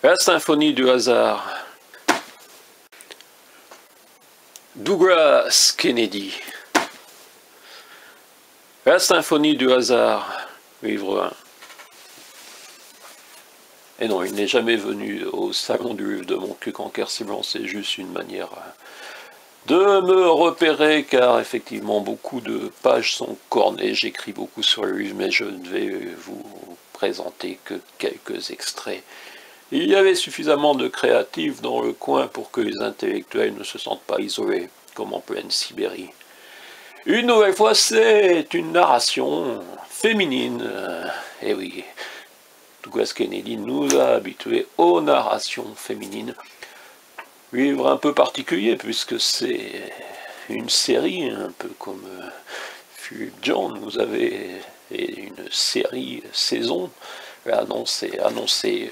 La symphonie du hasard. Douglas Kennedy. La symphonie du hasard, livre 1. Et non, il n'est jamais venu au salon du livre de mon cul en Quercy-Blanc, c'est juste une manière de me repérer, car effectivement beaucoup de pages sont cornées, j'écris beaucoup sur le livre, mais je ne vais vous présenter que quelques extraits. Il y avait suffisamment de créatifs dans le coin pour que les intellectuels ne se sentent pas isolés, comme en pleine Sibérie. Une nouvelle fois, c'est une narration féminine. Eh oui, Douglas Kennedy nous a habitués aux narrations féminines. Livre un peu particulier, puisque c'est une série, un peu comme Philip John nous avait une série saison. Annoncé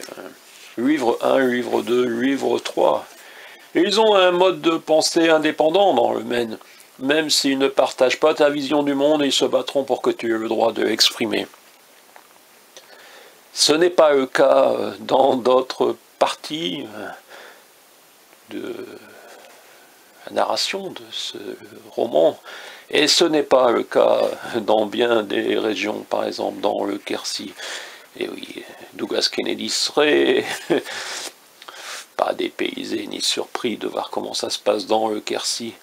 livre 1, livre 2, livre 3. Ils ont un mode de pensée indépendant dans le Maine. Même s'ils ne partagent pas ta vision du monde, ils se battront pour que tu aies le droit de l'exprimer. Ce n'est pas le cas dans d'autres parties de la narration de ce roman, et ce n'est pas le cas dans bien des régions, par exemple dans le Quercy. Et oui, Douglas Kennedy serait pas dépaysé ni surpris de voir comment ça se passe dans le Quercy.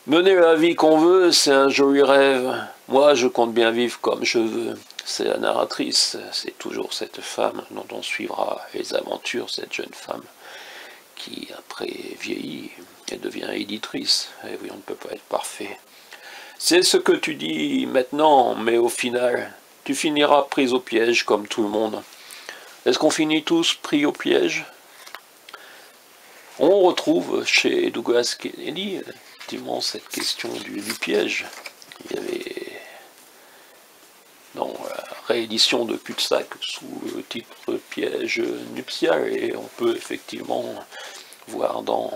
Mener la vie qu'on veut, c'est un joli rêve. Moi, je compte bien vivre comme je veux. C'est la narratrice, c'est toujours cette femme dont on suivra les aventures, cette jeune femme qui, après, vieillit et devient éditrice. Et oui, on ne peut pas être parfait. C'est ce que tu dis maintenant, mais au final, tu finiras prise au piège comme tout le monde. Est-ce qu'on finit tous pris au piège? On retrouve chez Douglas Kennedy effectivement cette question du piège. Il y avait dans la réédition de Cul-de-sac sous le titre Piège nuptial, et on peut effectivement voir dans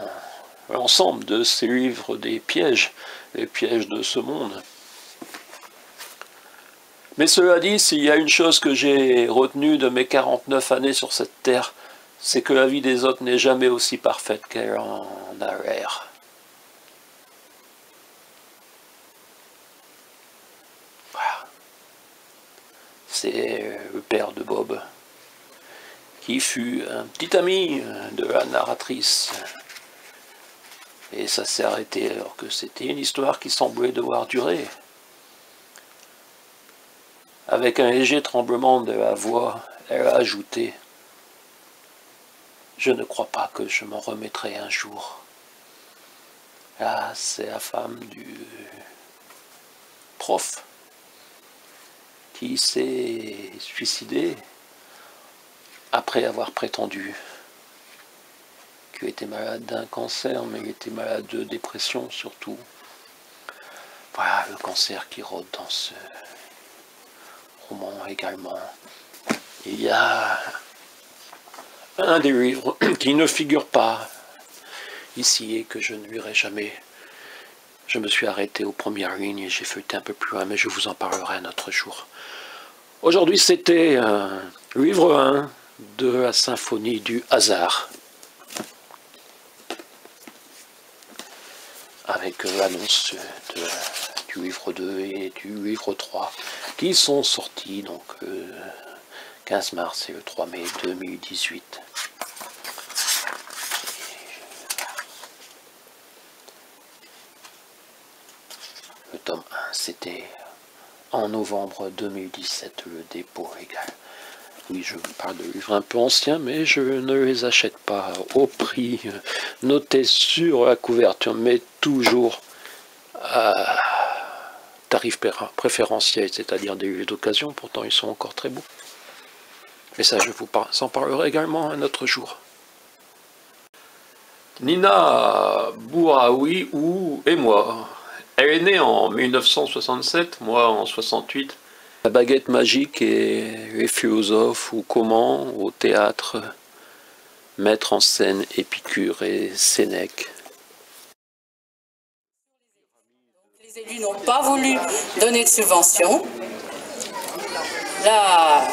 l'ensemble de ces livres des pièges, les pièges de ce monde. Mais cela dit, s'il y a une chose que j'ai retenue de mes 49 années sur cette terre, c'est que la vie des autres n'est jamais aussi parfaite qu'elle en a l'air. Voilà. C'est le père de Bob, qui fut un petit ami de la narratrice. Et ça s'est arrêté alors que c'était une histoire qui semblait devoir durer. Avec un léger tremblement de la voix, elle a ajouté « Je ne crois pas que je m'en remettrai un jour. » Ah, c'est la femme du prof qui s'est suicidé après avoir prétendu qu'il était malade d'un cancer, mais il était malade de dépression surtout. Voilà le cancer qui rôde dans ce roman également. Il y a un des livres qui ne figure pas ici et que je ne lirai jamais. Je me suis arrêté aux premières lignes et j'ai feuilleté un peu plus loin, mais je vous en parlerai un autre jour. Aujourd'hui, c'était livre 1 de la symphonie du hasard, avec l'annonce du livre 2 et du livre 3 qui sont sortis donc le 15 mars et le 3 mai 2018. Le tome 1, c'était en novembre 2017, le dépôt légal. Oui, je vous parle de livres un peu anciens, mais je ne les achète pas au prix noté sur la couverture, mais toujours à tarif préférentiel, c'est-à-dire des livres d'occasion. Pourtant, ils sont encore très beaux. Mais ça, je vous en parlerai également un autre jour. Nina Bouraoui et moi. Elle est née en 1967, moi en 68. La baguette magique et les philosophes, ou comment, au théâtre, mettre en scène Épicure et Sénèque. Les élus n'ont pas voulu donner de subvention. La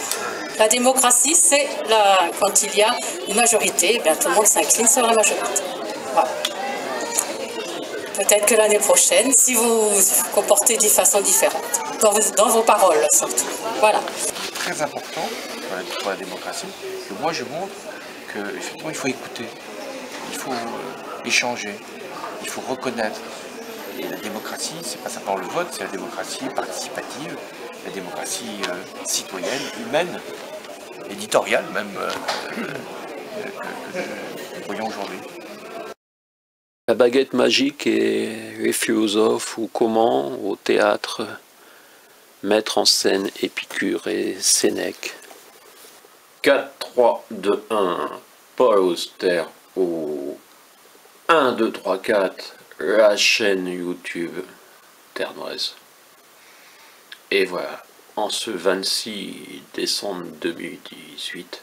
La démocratie, c'est quand il y a une majorité, eh bien, tout le monde s'incline sur la majorité. Voilà. Peut-être que l'année prochaine, si vous vous comportez d'une façon différente, dans vos paroles surtout. Voilà. Très important pour la démocratie, que moi je montre qu'effectivement il faut écouter, il faut échanger, il faut reconnaître. Et la démocratie, c'est pas simplement le vote, c'est la démocratie participative, la démocratie citoyenne, humaine, éditoriale même, que nous voyons aujourd'hui. La baguette magique et les philosophes, ou comment, au théâtre, mettre en scène Épicure et Sénèque. 4, 3, 2, 1, Paul Auster au 1, 2, 3, 4, la chaîne YouTube Ternoise. Et voilà, en ce 26 décembre 2018,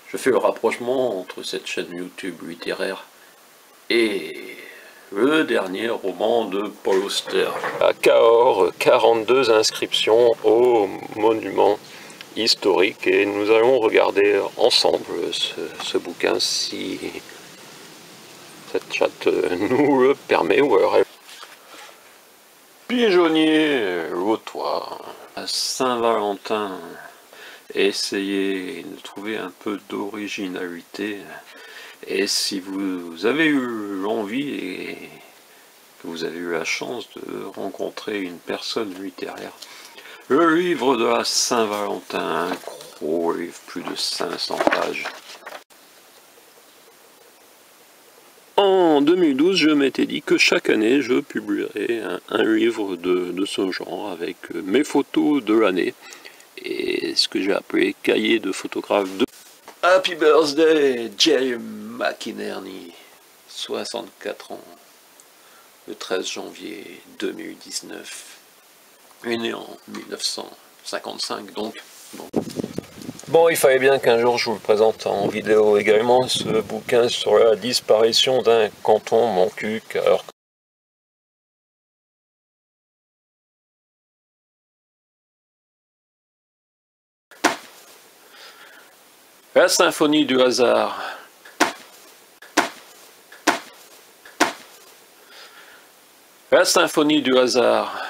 je fais le rapprochement entre cette chaîne YouTube littéraire et le dernier roman de Paul Auster. À Cahors, 42 inscriptions au monument historique, et nous allons regarder ensemble ce bouquin si cette chatte nous le permet. Ou alors pigeonnier lotois à Saint-Valentin, essayez de trouver un peu d'originalité. Et si vous avez eu l'envie et que vous avez eu la chance de rencontrer une personne littéraire, le livre de la Saint-Valentin, un gros livre, plus de 500 pages. En 2012, je m'étais dit que chaque année, je publierais un livre de ce genre avec mes photos de l'année et ce que j'ai appelé cahier de photographe de Happy Birthday, Jay McInerney, 64 ans, le 13 janvier 2019. Il est né en 1955, donc. Bon, il fallait bien qu'un jour je vous le présente en vidéo également, ce bouquin sur la disparition d'un canton Montcuq. Alors, la symphonie du hasard. La symphonie du hasard.